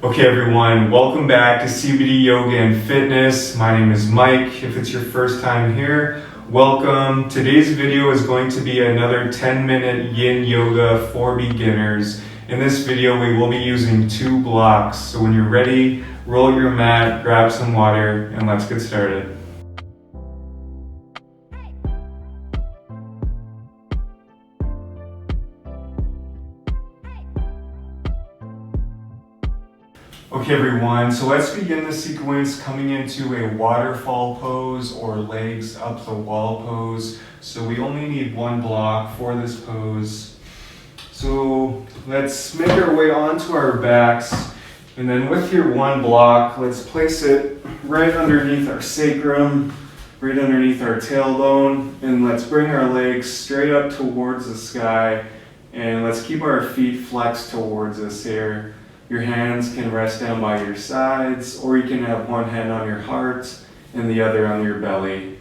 Okay everyone, welcome back to CBD Yoga and Fitness. My name is Mike. If it's your first time here, welcome. Today's video is going to be another 10-minute yin yoga for beginners. In this video, we will be using 2 blocks. So when you're ready, roll your mat, grab some water, and let's get started. Okay everyone, so let's begin the sequence coming into a waterfall pose or legs up the wall pose. So we only need 1 block for this pose. So let's make our way onto our backs, and then with your 1 block, let's place it right underneath our sacrum, right underneath our tailbone, and let's bring our legs straight up towards the sky, and let's keep our feet flexed towards us here. Your hands can rest down by your sides, or you can have one hand on your heart and the other on your belly.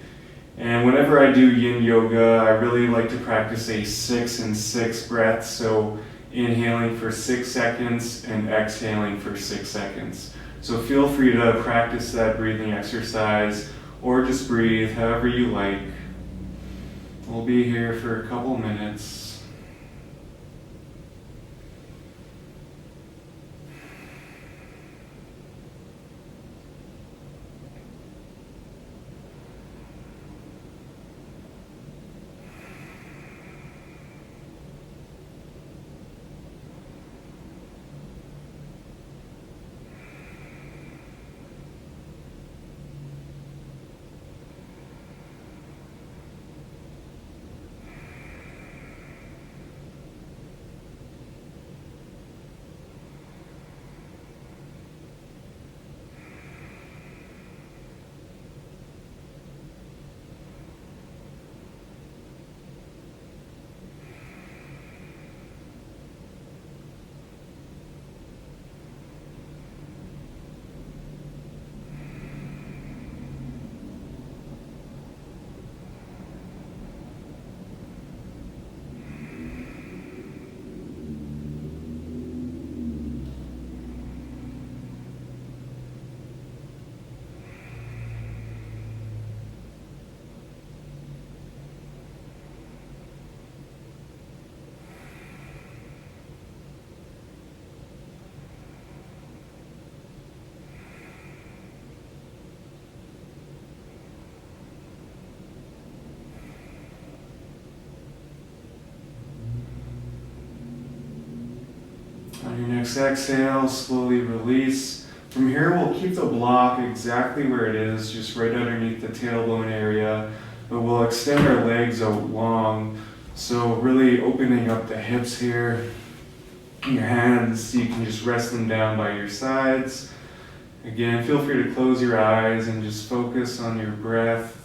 And whenever I do yin yoga, I really like to practice a 6 and 6 breath. So inhaling for 6 seconds and exhaling for 6 seconds. So feel free to practice that breathing exercise or just breathe however you like. We'll be here for a couple minutes. On your next exhale, slowly release. From here, we'll keep the block exactly where it is, just right underneath the tailbone area, but we'll extend our legs out long. So really opening up the hips here. Your hands, you can just rest them down by your sides. Again, feel free to close your eyes and just focus on your breath.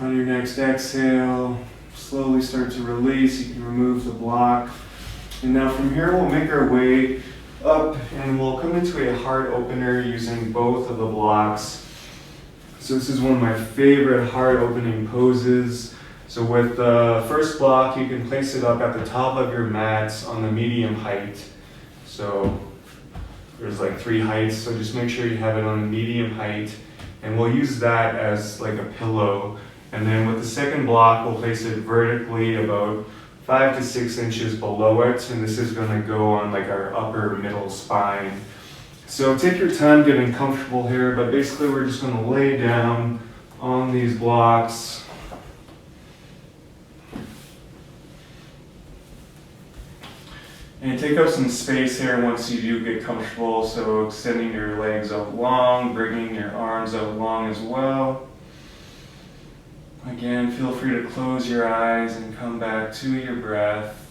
On your next exhale, slowly start to release. You can remove the block. And now from here, we'll make our way up and we'll come into a heart opener using both of the blocks. So this is one of my favorite heart opening poses. So with the first block, you can place it up at the top of your mat on the medium height. So there's like 3 heights, so just make sure you have it on a medium height. And we'll use that as like a pillow. And then with the second block, we'll place it vertically about 5 to 6 inches below it. And this is gonna go on like our upper middle spine. So take your time getting comfortable here, but basically we're just gonna lay down on these blocks. And take up some space here once you do get comfortable. So extending your legs out long, bringing your arms out long as well. Again, feel free to close your eyes and come back to your breath.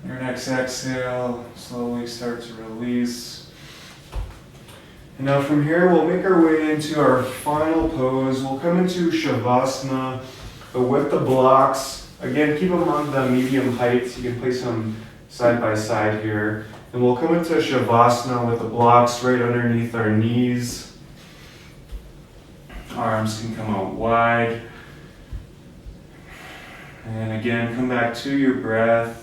Your next exhale, slowly start to release. And now from here, we'll make our way into our final pose. We'll come into Shavasana, but with the blocks. Again, keep them on the medium height. You can place them side by side here. And we'll come into Shavasana with the blocks right underneath our knees. Arms can come out wide. And again, come back to your breath.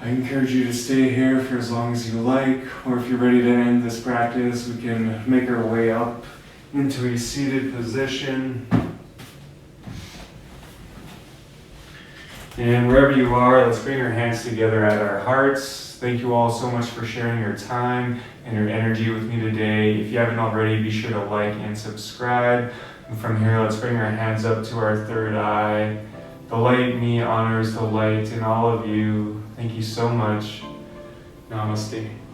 I encourage you to stay here for as long as you like, or if you're ready to end this practice, we can make our way up into a seated position. And wherever you are, let's bring our hands together at our hearts. Thank you all so much for sharing your time and your energy with me today. If you haven't already, be sure to like and subscribe. And from here, let's bring our hands up to our third eye. The light in me honors the light in all of you. Thank you so much. Namaste.